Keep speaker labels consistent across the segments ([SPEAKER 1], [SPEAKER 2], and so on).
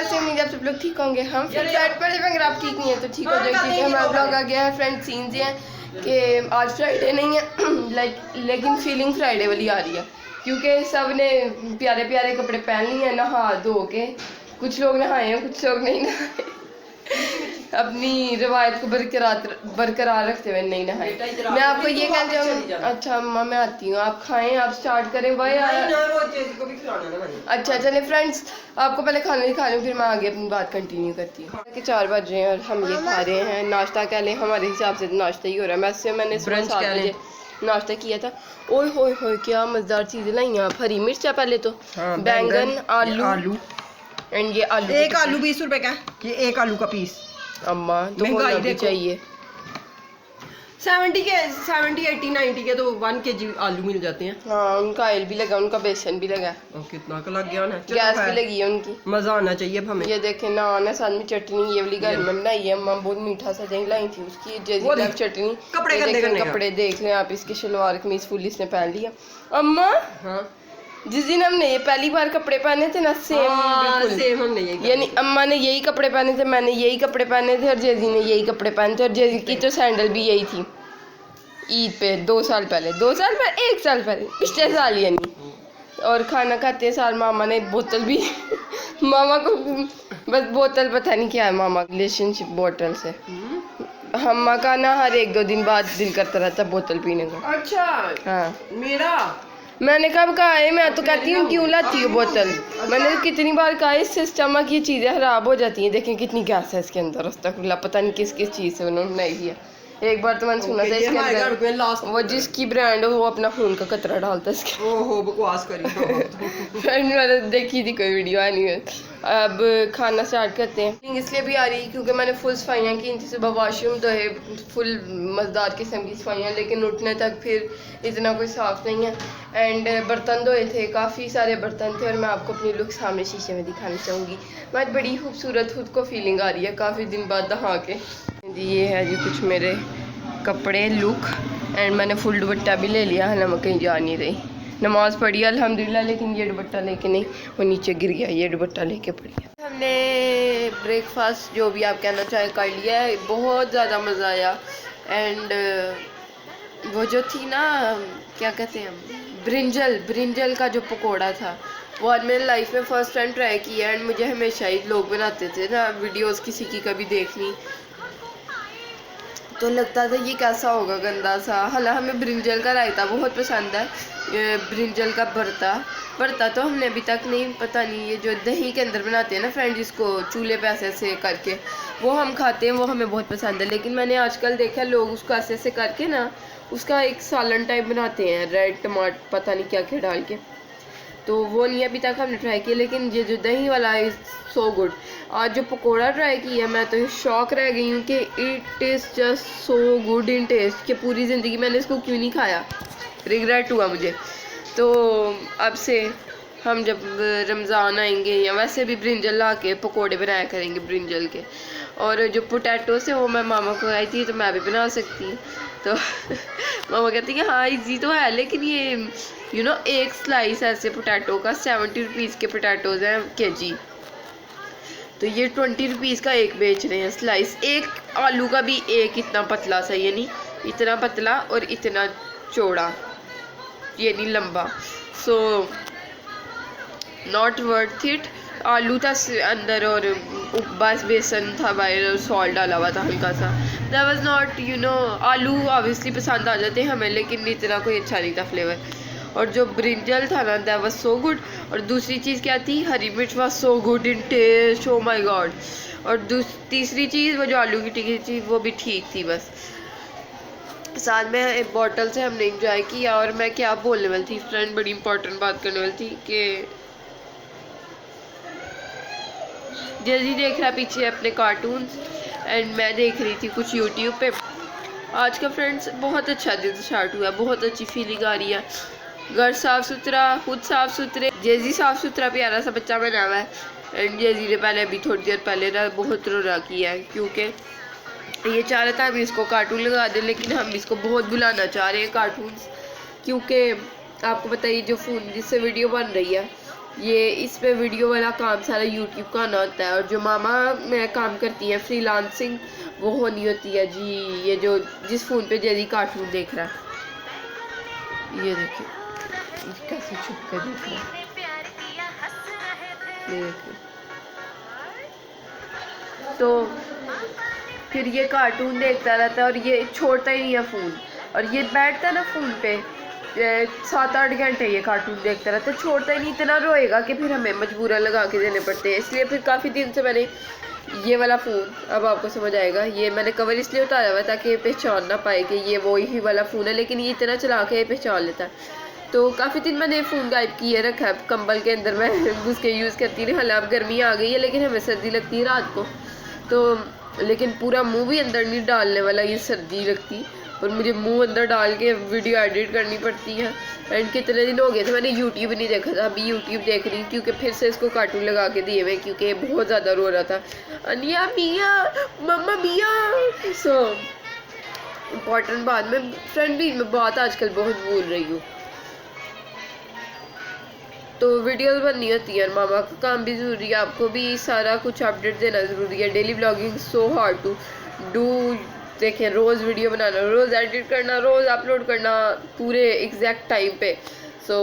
[SPEAKER 1] कैसे उम्मीद है आप सब लोग ठीक होंगे। हम फिर फ्लाइट पर जब अगर आप ठीक नहीं है तो ठीक हो जाए, क्योंकि हमारा ब्लॉग आ गया है। फ्रेंड सीन्स हैं कि आज फ्राइडे नहीं है लेकिन फीलिंग फ्राइडे वाली आ रही है, क्योंकि सब ने प्यारे प्यारे कपड़े पहन लिए हैं नहा धो के। कुछ लोग नहाए हैं, कुछ लोग नहीं नहाए, अपनी रवायत को बरकरार रखते हुए नहीं नहाए। मैं आपको ये कहती हूँ, अच्छा अम्मा मैं आती हूँ, आप खाएं, आप स्टार्ट करें भाई। अच्छा चले फ्रेंड्स, आपको पहले खाना ही खा लूँ, फिर मैं आगे अपनी बात कंटिन्यू करती हूँ। कि 4 बज रहे हैं और हम ये खा रहे हैं। नाश्ता कह लें, हमारे हिसाब से नाश्ता ही हो रहा है। वैसे मैंने 7 बजे नाश्ता किया था। ओए होए होए क्या मजेदार चीजें लाई हैं आप। हरी मिर्च है पहले तो, बैंगन, आलू एंड ये आलू,
[SPEAKER 2] एक आलू 20 रुपए का, ये एक आलू का पीस।
[SPEAKER 1] अम्मा तो होना भी चाहिए।
[SPEAKER 2] 70 80 90 के तो 1 kg आलू मिल जाते हैं।
[SPEAKER 1] हाँ उनका ऑयल भी लगा, उनका बेसन भी लगा,
[SPEAKER 2] और कितना का लग गया ना,
[SPEAKER 1] गैस भी लगी है उनकी।
[SPEAKER 2] मजा आना चाहिए अब हमें।
[SPEAKER 1] ये देखें नान है, साथ में चटनी, ये वाली घर में बनाई है अम्मा, बहुत मीठा सा दही लाई थी उसकी जैसी चटनी। कपड़े देख लें आप, इसके शलवार कमीज फुल इसने पहन लिया। अम्मा
[SPEAKER 2] हाँ
[SPEAKER 1] जिस दिन हमने ये पहली बार कपड़े पहने थे ना,
[SPEAKER 2] सेम हमने
[SPEAKER 1] यानी अम्मा ने यही कपड़े पहने थे, मैंने यही कपड़े पहने थे और जेजी ने यही कपड़े पहने थे, और जेजी की तो सैंडल भी यही थी। ईद पे 1 साल पहले, पिछले साल यानी। और खाना खाते साल मामा ने बोतल भी मामा को बस बोतल पता नहीं क्या है मामा, रिलेशनशिप बोतल से। अम्मा का ना हर 1-2 दिन बाद दिल करता रहता बोतल पीने का।
[SPEAKER 2] अच्छा
[SPEAKER 1] हाँ
[SPEAKER 2] मेरा
[SPEAKER 1] मैंने कब कहा है, मैं तो कहती हूँ क्यों लाती हूँ बोतल। मैंने कितनी बार कहा है, इससे स्टमक की चीज़ें खराब हो जाती हैं। देखें कितनी गैस है इसके अंदर, अस्तगफुरुल्लाह, पता नहीं किस किस चीज़ से उन्होंने बनाई है। एक बार तो मैंने सुना था इसके अंदर वो जिसकी ब्रांड हो वो अपना खून का कतरा डालता है इसके।
[SPEAKER 2] ओहो बकवास करी।
[SPEAKER 1] मैंने देखी थी कोई वीडियो आनी है। अब खाना स्टार्ट करते हैं। इसलिए भी आ रही है क्योंकि मैंने फुल सफाइयाँ की थी सुबह, वॉशरूम तो है फुल मज़ेदार किस्म की सफाइयाँ, लेकिन उठने तक फिर इतना कोई साफ़ नहीं है। एंड बर्तन धोए थे, काफ़ी सारे बर्तन थे, और मैं आपको अपनी लुक सामने शीशे में दिखाना चाहूँगी। मैं बड़ी खूबसूरत खुद को फीलिंग आ रही है काफ़ी दिन बाद नहा के। जी ये है जी कुछ मेरे कपड़े लुक, एंड मैंने फुल दुपट्टा भी ले लिया है ना, मैं कहीं जा नहीं रही। नमाज़ पढ़ी अल्हम्दुलिल्लाह, लेकिन ये दुपट्टा लेके नहीं, वो नीचे गिर गया, ये दुपट्टा लेके पढ़ी। हमने ब्रेकफास्ट जो भी आप कहना चाहे कर लिया है, बहुत ज़्यादा मज़ा आया। एंड वो जो थी ना क्या कहते हैं, ब्रिंजल का जो पकोड़ा था, वो आज मैंने लाइफ में फ़र्स्ट टाइम ट्राई किया। एंड मुझे हमेशा ही लोग बनाते थे ना वीडियोस, किसी की कभी देखनी तो लगता था ये कैसा होगा, गंदा सा। हालांकि हमें ब्रिंजल का रायता बहुत पसंद है, ब्रिंजल का भरता तो हमने अभी तक नहीं, पता नहीं ये जो दही के अंदर बनाते हैं ना फ्रेंड, जिसको चूल्हे पे ऐसे ऐसे करके वो हम खाते हैं, वो हमें बहुत पसंद है। लेकिन मैंने आजकल देखा लोग उसको ऐसे ऐसे करके ना उसका एक सालन टाइप बनाते हैं, रेड टमाटर पता नहीं क्या क्या डाल के, तो वो नहीं अभी तक हमने ट्राई किया। लेकिन ये जो दही वाला है सो गुड। आज जो पकोड़ा ट्राई किया मैं तो शॉक रह गई हूँ कि it is just so good in taste, कि पूरी ज़िंदगी मैंने इसको क्यों नहीं खाया, रिग्रेट हुआ मुझे। तो अब से हम जब रमज़ान आएंगे या वैसे भी ब्रिंजल ला के पकौड़े बनाया करेंगे ब्रिंजल के। और जो पोटैटोस है वो मैं मामा को आई थी तो मैं भी बना सकती हूँ। तो मामा कहती है हाँ इजी तो है, लेकिन ये एक स्लाइस ऐसे पोटैटो का 70 रुपीज़ के पोटैटोज़ हैं kg, तो ये 20 रुपीज़ का एक बेच रहे हैं स्लाइस। एक आलू का भी एक इतना पतला सा, यानी इतना पतला और इतना चौड़ा, यानी लंबा। So not worth it. आलू था अंदर और बस बेसन था बाहर और सॉल्ट डाला हुआ था हल्का सा। दैट वाज नॉट आलू ऑब्वियसली पसंद आ जाते हैं हमें, लेकिन इतना कोई अच्छा नहीं था फ्लेवर। और जो ब्रिंजल था ना दैट वाज सो गुड। और दूसरी चीज़ क्या थी, हरी मिर्च was so good in taste, oh my God. और तीसरी चीज़ वो जो आलू की टिक्की थी वो भी ठीक थी बस। साथ में एक बॉटल से हमने इंजॉय किया। और मैं क्या बोलने वाली थी फ्रेंड, बड़ी इंपॉर्टेंट बात करने वाली थी कि जल्दी देख रहा पीछे अपने कार्टून्स, एंड मैं देख रही थी कुछ यूट्यूब पे। आज का फ्रेंड्स बहुत अच्छा दिन स्टार्ट हुआ, बहुत अच्छी फीलिंग आ रही है। घर साफ़ सुथरा, खुद साफ़ सुथरे, जेजी साफ़ सुथरा प्यारा सा बच्चा बना हुआ है। एंड जेजी ने पहले अभी थोड़ी देर पहले ना बहुत रोना किया है, क्योंकि ये चाह रहा था हम इसको कार्टून लगा दें, लेकिन हम इसको बहुत बुलाना चाह रहे हैं कार्टून्स। क्योंकि आपको बताइए जो फ़ोन जिससे वीडियो बन रही है ये इस पे वीडियो वाला काम सारा यूट्यूब का आना होता है, और जो मामा मेरा काम करती हैं फ्रीलांसिंग वो होनी होती है जी। ये जो जिस फ़ोन पे जैदी कार्टून देख रहा है, ये देखिए कैसे छुप कर देख रहा है, ये देखिए। तो फिर ये कार्टून देखता रहता है और ये छोड़ता ही नहीं है फ़ोन, और ये बैठता है ना फ़ोन पे 7-8 घंटे ये कार्टून देखता रहता है, छोड़ता ही नहीं। इतना रोएगा कि फिर हमें मजबूरन लगा के देने पड़ते हैं। इसलिए फिर काफ़ी दिन से मैंने ये वाला फ़ोन, अब आपको समझ आएगा, ये मैंने कवर इसलिए उतारा हुआ ताकि पहचान ना पाए कि ये वो ही वाला फ़ोन है, लेकिन ये इतना चला के पहचान लेता है। तो काफ़ी दिन मैंने फ़ोन गायब किए रखा है, कंबल के अंदर मैं घुस के यूज़ करती रही। हालांकि अब गर्मी आ गई है, लेकिन हमें सर्दी लगती है रात को, तो लेकिन पूरा मुंह भी अंदर नहीं डालने वाला, ये सर्दी लगती, और मुझे मुंह अंदर डाल के वीडियो एडिट करनी पड़ती है। एंड कितने दिन हो गए थे मैंने यूट्यूब नहीं देखा था, अभी यूट्यूब देख रही, क्योंकि फिर से इसको कार्टून लगा के दिए हुए, क्योंकि बहुत ज़्यादा रो रहा था, अनिया मिया मम्मा मिया। सो इम्पॉर्टेंट बात, मैं फ्रेंड भी मैं बात आजकल बहुत भूल रही हूँ। तो वीडियोस बननी होती है, मामा का काम भी ज़रूरी है, आपको भी सारा कुछ अपडेट देना ज़रूरी है। Daily blogging so hard to do. देखें, रोज़ वीडियो बनाना, रोज़ एडिट करना, रोज़ अपलोड करना पूरे एग्जैक्ट टाइम पे। सो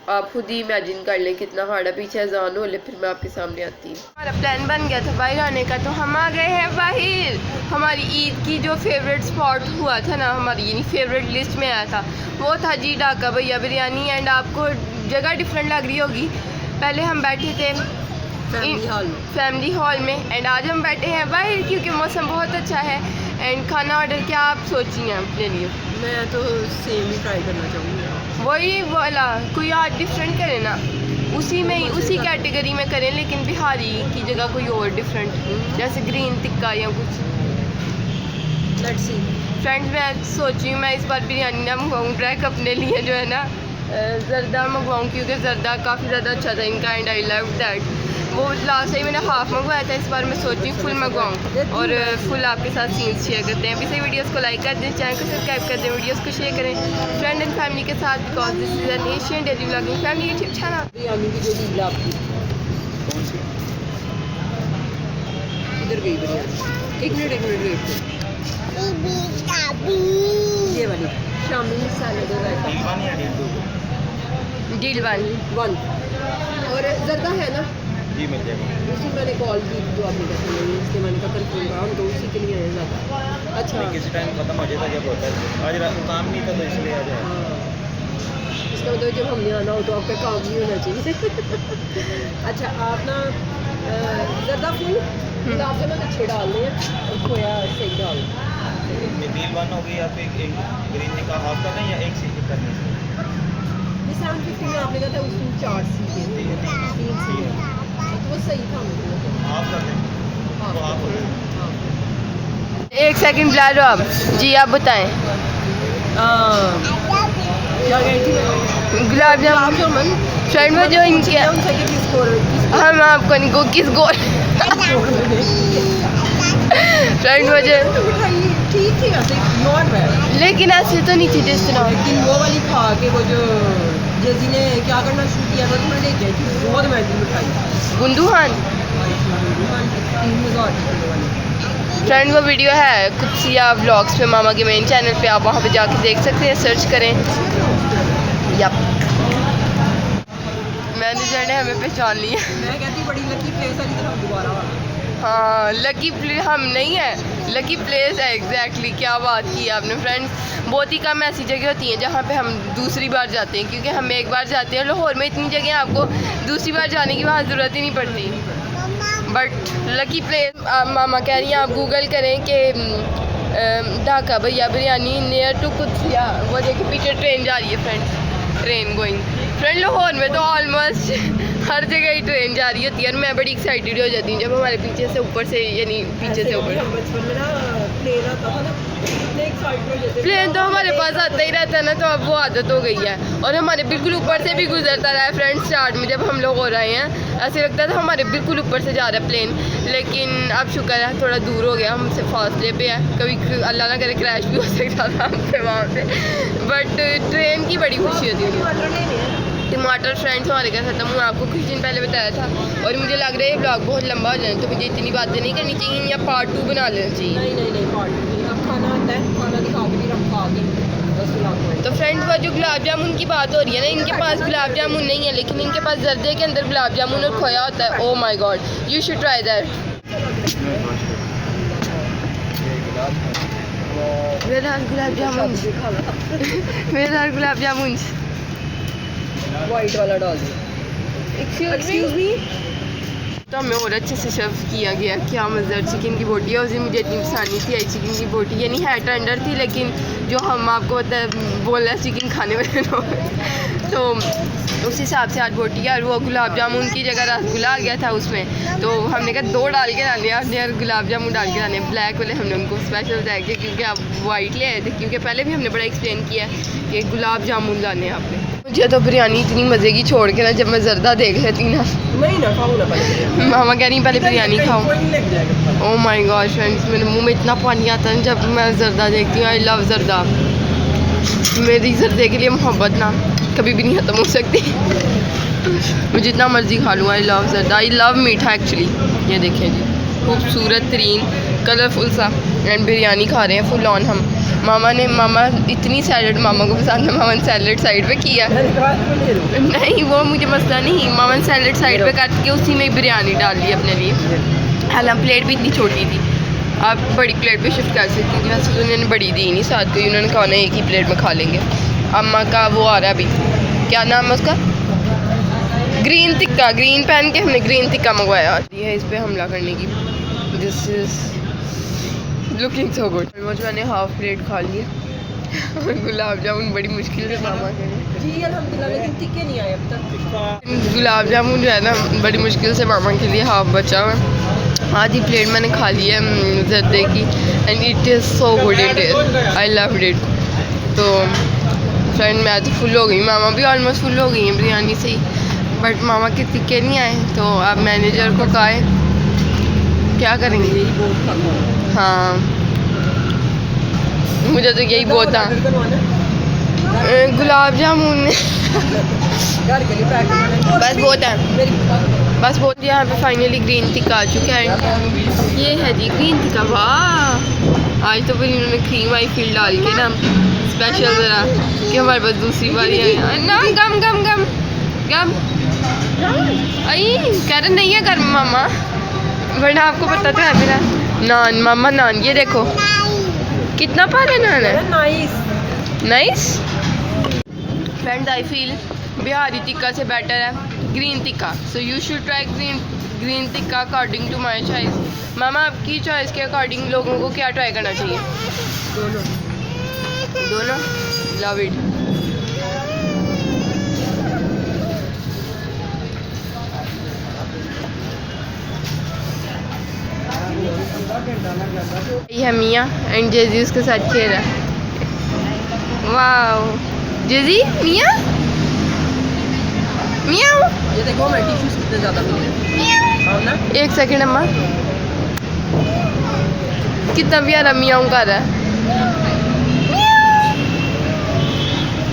[SPEAKER 1] आप खुद ही इमेजिन कर लें कितना हार्ड है। पीछे अजान हो ले, फिर मैं आपके सामने आती हूँ। हमारा प्लान बन गया था बाहर आने का, तो हम आ गए हैं बाहर। हमारी ईद की जो फेवरेट स्पॉट हुआ था ना, हमारी यानी फेवरेट लिस्ट में आया था, वो था जी ढाका भैया बिरयानी। एंड आपको जगह डिफरेंट लग रही होगी, पहले हम बैठे थे फैमिली हॉल में, एंड आज हम बैठे हैं बाहर क्योंकि मौसम बहुत अच्छा है। एंड खाना ऑर्डर क्या आप सोची हैं अपने लिए?
[SPEAKER 2] मैं तो सेम ही ट्राई करना चाहूँगी,
[SPEAKER 1] वही वाला, कोई आज डिफरेंट करे ना, उसी में ही उसी कैटेगरी में करें, लेकिन बिहारी की जगह कोई और डिफरेंट, जैसे ग्रीन टिक्का या कुछ।
[SPEAKER 2] Let's see.
[SPEAKER 1] फ्रेंड्स, मैं सोची मैं इस बार बिरयानी ना मंगवाऊँ, ट्रैक अपने लिए जो है ना ज़रदा मंगवाऊँ, क्योंकि ज़रदा काफ़ी ज़्यादा अच्छा था इनका, एंड आई लव दैट। वो लास्ट टाइम मैंने हाफ़ मंगवाया था, इस बार मैं सोच रही हूँ फुल मंगवाऊँ, और फुल आपके साथ सीन्स शेयर करते हैं। अभी से वीडियोस को लाइक कर दें, चैनल को सब्सक्राइब कर दें, वीडियोस को शेयर करें फ्रेंड एंड फैमिली के साथ, because this is an Asian daily vlogging family YouTube channel.
[SPEAKER 2] Biryani की जो डील आपकी इधर गई बिरयानी, एक मिनट वेट करो, ये वाली शामी सैलेड और
[SPEAKER 1] डील वन।
[SPEAKER 2] और ज़रदा है ना
[SPEAKER 3] जी, मिल जाएगा।
[SPEAKER 2] उसी मैंने कॉल की तो आपने कहा नहीं, इसलिए मैंने कहा कन्फर्म करा, उनको उसी के लिए है ज़्यादा। अच्छा,
[SPEAKER 3] किसी टाइम खत्म हो जाता जब होता है, आज रात को काम नहीं था तो इसलिए आ जाए।
[SPEAKER 2] हाँ, इसका मतलब जब हमने आना हो तो आपका काम नहीं होना चाहिए। अच्छा, आप ना ज़रदा फुल गुलाब जामुन अच्छे डालने हैं और खोया सही डाल।
[SPEAKER 3] ये डील वन हो गई, आप एक ग्रीन टी का हाफ कर दें या एक सीट करने से?
[SPEAKER 2] 750 में आपने कहा था उसमें 4 सीटें थी, 3 सीटें, तो वो सही था मुझे।
[SPEAKER 3] हाफ कर दें,
[SPEAKER 2] हाँ,
[SPEAKER 3] वो हाफ हो जाए।
[SPEAKER 1] एक सेकंड बुला लो आप जी, आप बताएं।
[SPEAKER 2] क्या गई थी मैं?
[SPEAKER 1] गुलाब जामुन फ्रेंड में जो इनके, हम आपको इनको किस गोल फ्रेंड मुझे
[SPEAKER 2] मिठाई ठीक थी वैसे, नॉट बैड,
[SPEAKER 1] लेकिन ऐसे तो नहीं थी जिस तरह।
[SPEAKER 2] लेकिन वो वाली खा के वो जो जेजी ने क्या करना शुरू किया था, तो मैं ले गई थी, बहुत महंगी मिठाई,
[SPEAKER 1] गुंदू खान
[SPEAKER 2] 3000 की वाली।
[SPEAKER 1] फ्रेंड वो वीडियो है कुत्सिया व्लॉग्स पे, मामा के मेन चैनल पे, आप वहाँ पे जाके देख सकते हैं, सर्च करें। यप, मैनेजर ने हमें पहचान लिया।
[SPEAKER 2] मैं कहती बड़ी लकी प्लेस वाली तरफ दोबारा आ।
[SPEAKER 1] हाँ, लकी प्लेस हम नहीं है, लकी प्लेस है एग्जैक्टली। क्या बात की आपने फ्रेंड्स। बहुत ही कम ऐसी जगह होती हैं जहाँ पे हम दूसरी बार जाते हैं, क्योंकि हम एक बार जाते हैं, लाहौर में इतनी जगह आपको दूसरी बार जाने की वहाँ ज़रूरत ही नहीं पड़ती। बट लकी प्लेस मामा कह रही हैं, आप गूगल करें कि ढाका भैया बिरयानी नियर टू कुत्सिया, वो देखिए पीछे ट्रेन जा रही है friends, train going. Friend Lahore में तो ऑलमोस्ट हर जगह ही ट्रेन जा रही होती है, और मैं बड़ी एक्साइटेड हो जाती हूँ जब हमारे पीछे से ऊपर से, यानी पीछे से ऊपर।
[SPEAKER 2] बचपन में ना प्लेन आता था ना, इतने एक्साइटेड हो जाते।
[SPEAKER 1] प्लेन तो हमारे पास आता ही रहता है ना, तो अब वो आदत हो गई है, और हमारे बिल्कुल ऊपर से भी गुजरता रहा है फ्रेंड्स। स्टार्ट में जब हम लोग हो रहे हैं ऐसे लगता था हमारे बिल्कुल ऊपर से जा रहा है प्लेन, लेकिन अब शुक्र है थोड़ा दूर हो गया, हमसे फासले पे है, कभी अल्लाह ना करे क्रैश भी हो सकता था हमसे वहाँ से। बट ट्रेन की बड़ी खुशी होती है। टमाटर फ्रेंड्स हमारे घर ख़त्म हुआ, आपको कुछ दिन पहले बताया था। और मुझे लग रहा है ये ब्लॉग बहुत लंबा हो जाए, तो मुझे इतनी बातें नहीं करनी चाहिए या पार्ट 2 बना लेना चाहिए।
[SPEAKER 2] नहीं पार्ट नहीं, अब खाना आता है, खाना दिखा के फिर हम खा के बस ब्लॉग।
[SPEAKER 1] तो फ्रेंड्स वो जो गुलाब जामुन की बात हो रही है ना, इनके पास गुलाब जामुन नहीं है, लेकिन इनके पास जर्दे के अंदर गुलाब जामुन और खोया होता है। Oh my God, you should try that. Where are gulab jamun? Where are gulab jamun?
[SPEAKER 2] White वाला डाल दिया। Excuse me.
[SPEAKER 1] तो हमें और अच्छे से सर्व किया गया, क्या मज़ेदार चिकन की बोटी है। उस दिन मुझे इतनी पसंद नहीं थी आई चिकन की बोटी, यानी है टेंडर थी, लेकिन जो हम आपको बोला चिकन खाने वाले लोग, तो उस हिसाब से आज बोटी है। और वो गुलाब जामुन की जगह रसगुल्ला आ गया था उसमें, तो हमने कहा 2 डाल के लाने, आपने और गुलाब जामुन डाल के लाने। ब्लैक वाले हमने उनको स्पेशल बताया कि क्योंकि आप वाइट ले आए थे, क्योंकि पहले भी हमने बड़ा एक्सप्लेन किया कि गुलाब जामुन लाने आपने। मुझे तो बिरयानी इतनी मज़े की छोड़ के ना, जब मैं जर्दा देख लेती ना,
[SPEAKER 2] नहीं ना खाऊं ना पहले।
[SPEAKER 1] मामा कह रही पहले बिरयानी खाओ। ओह माय गॉड फ्रेंड्स, मेरे मुंह में इतना पानी आता है जब मैं जर्दा देखती हूँ। आई लव जर्दा, मेरी जर्दे के लिए मोहब्बत ना कभी भी नहीं ख़त्म हो सकती। मैं जितना मर्जी खा लूँ, आई लव जर्दा, आई लव मीठा एक्चुअली। ये देखें जी, खूबसूरत तरीन कलरफुल सा एंड बिरयानी खा रहे हैं फुल ऑन हम। मामा इतनी सैलड मामा को पसंद है, मामा ने सैलड साइड पे किया। नहीं वो मुझे मसला नहीं, मामा ने सैलड साइड पे काट के उसी में बिरयानी डाल ली अपने लिए। हालांकि प्लेट भी इतनी छोटी थी, आप बड़ी प्लेट पे शिफ्ट कर सकती थी, वैसे तो उन्होंने बड़ी दी नहीं साथ को, उन्होंने कहा ना एक ही प्लेट में खा लेंगे। अम्मा का वो आ रहा है अभी, क्या नाम है उसका, ग्रीन टिक्का, ग्रीन पहन के हमने ग्रीन टिक्का मंगवाया। ये है इस पर हमला करने की। This is looking so good. Almost मैंने हाफ प्लेट खा लिया। गुलाब जामुन बड़ी मुश्किल से मामा के लिए
[SPEAKER 2] जी अल्हम्दुलिल्लाह, लेकिन तीखे नहीं आए अब तक।
[SPEAKER 1] गुलाब जामुन जो है ना, बड़ी मुश्किल से मामा के लिए हाफ बचा हुआ है। आधी प्लेट मैंने खा ली है जर्दे की, and it is so good, it is, I love it. तो फ्रेंड मैं आज फुल हो गई, मामा भी ऑलमोस्ट फुल हो गई हैं बिरयानी से ही, बट मामा के तीखे नहीं आए। तो अब मैनेजर को कहा है क्या करेंगे। हाँ मुझे तो यही बहुत था, गुलाब जामुन
[SPEAKER 2] घर के लिए पैक करवाना
[SPEAKER 1] बस बहुत है, बस बहुत। यहाँ पे फाइनली ग्रीन टिक्का आ चुका है। ये है जी ग्रीन टिक्का, वाह। आज तो फिर इन्होंने क्रीम आई फिल डाल के ना स्पेशल ज़रा कि हमारे पास दूसरी बारी आई ना। गम गम गम गम आई कह रहे नहीं है गर्म मामा, वरना आपको पता तो है मेरा नान। मामा नान, ये देखो कितना प्यारा नान है,
[SPEAKER 2] nice
[SPEAKER 1] nice. Friends I feel Bihari tikka से बेटर है green tikka, so you should try green tikka according to my choice. मामा आपकी चॉइस के अकॉर्डिंग लोगों को क्या ट्राई करना चाहिए? दोनों लव इट। ये है मियाँ एंड जेजी उसके साथ खेल रहा है। वाह जेजी मियाँ मियाँ,
[SPEAKER 2] ये देखो मैं टिश्यूज कितने ज़्यादा मिल रहे हैं ना।
[SPEAKER 1] एक सेकंड अम्मा, कितना प्यारा मियाँ कर रहा है।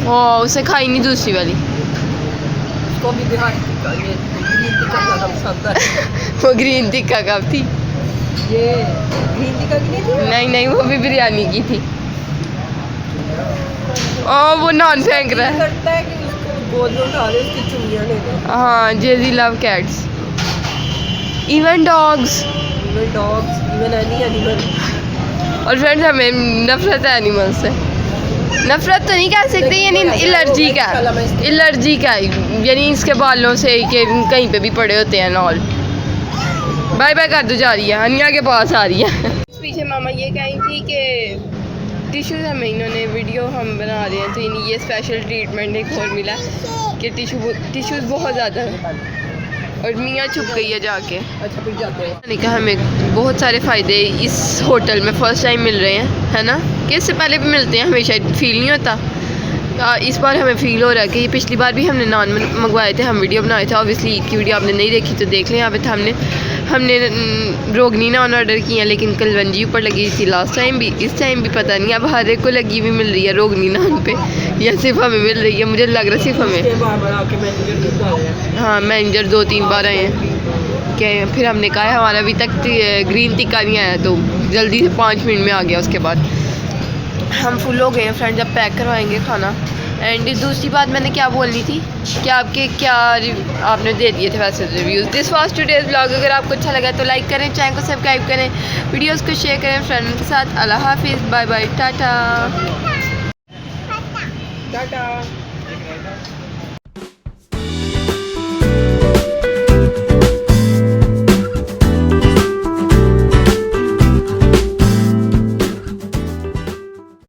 [SPEAKER 1] ओह उसे खाई नहीं दूसरी वाली,
[SPEAKER 2] उसको भी बिहारी टिक्का, ये ग्रीन टिक्का ज़्यादा पसंद है।
[SPEAKER 1] वो ग्रीन टिक्का कब थी?
[SPEAKER 2] ये ग्रीन टिक्का की नहीं थी?
[SPEAKER 1] नहीं वो भी बिरयानी की थी। ओह वो नान फेंक रहा है।
[SPEAKER 2] करता है कि उसको गोद में उठा ले, उसकी चुंगियाँ ले ले।
[SPEAKER 1] हाँ जेजी love cats, even dogs,
[SPEAKER 2] even dogs, even any animal.
[SPEAKER 1] और फ्रेंड्स हमें नफरत है एनिमल से। नफरत तो नहीं कह सकते, यानी एलर्जी का, एलर्जी का, यानी इसके बालों से कि कहीं पे भी पड़े होते हैं नॉल। बाय बाय कर दो, जा रही है अनिया के पास आ रही है। पीछे मामा ये कही थी कि टिश्यूज़ हमें इन्होंने वीडियो हम बना रहे हैं तो इन्हें ये स्पेशल ट्रीटमेंट एक और मिला कि टिश्यूज़ बहुत ज़्यादा है और मियाँ छुप गई है जाके।
[SPEAKER 2] अच्छा फिर जाते हैं।
[SPEAKER 1] मैंने कहा हमें बहुत सारे फ़ायदे इस होटल में फ़र्स्ट टाइम मिल रहे हैं, है ना, कि इससे पहले भी मिलते हैं, हमेशा फील नहीं होता। इस बार हमें फ़ील हो रहा है कि ये पिछली बार भी हमने नान मंगवाए थे, हम वीडियो बनाए थे। ऑब्वियसली ईद की वीडियो आपने नहीं देखी तो देख लें, यहाँ पे हमने रोगनी नान ऑर्डर किए हैं, लेकिन कलवंजी ऊपर लगी थी लास्ट टाइम भी, इस टाइम भी पता नहीं अब हर एक को लगी हुई मिल रही है रोगनी नान पे, या सिर्फ हमें मिल रही है? मुझे लग रहा है सिर्फ हमें।
[SPEAKER 2] उसके बार आके मैनेजर खुद आ रहे हैं।
[SPEAKER 1] हाँ, मैनेजर 2-3 बार आए हैं कि फिर हमने कहा है हमारा अभी तक ग्रीन टिक्का नहीं आया, तो जल्दी से 5 मिनट में आ गया। उसके बाद हम फुल हो गए हैं फ्रेंड, जब पैक करवाएंगे खाना। एंड दूसरी बात मैंने क्या बोलनी थी कि आपके क्या आपने दे दिए थे वैसे reviews. This was today's vlog. अगर आपको अच्छा लगा तो लाइक करें, चैनल को सब्सक्राइब करें, वीडियोस को शेयर करें फ्रेंड के साथ। अल्लाह हाफिज़, बाय बाय, टाटा।
[SPEAKER 2] टाटा।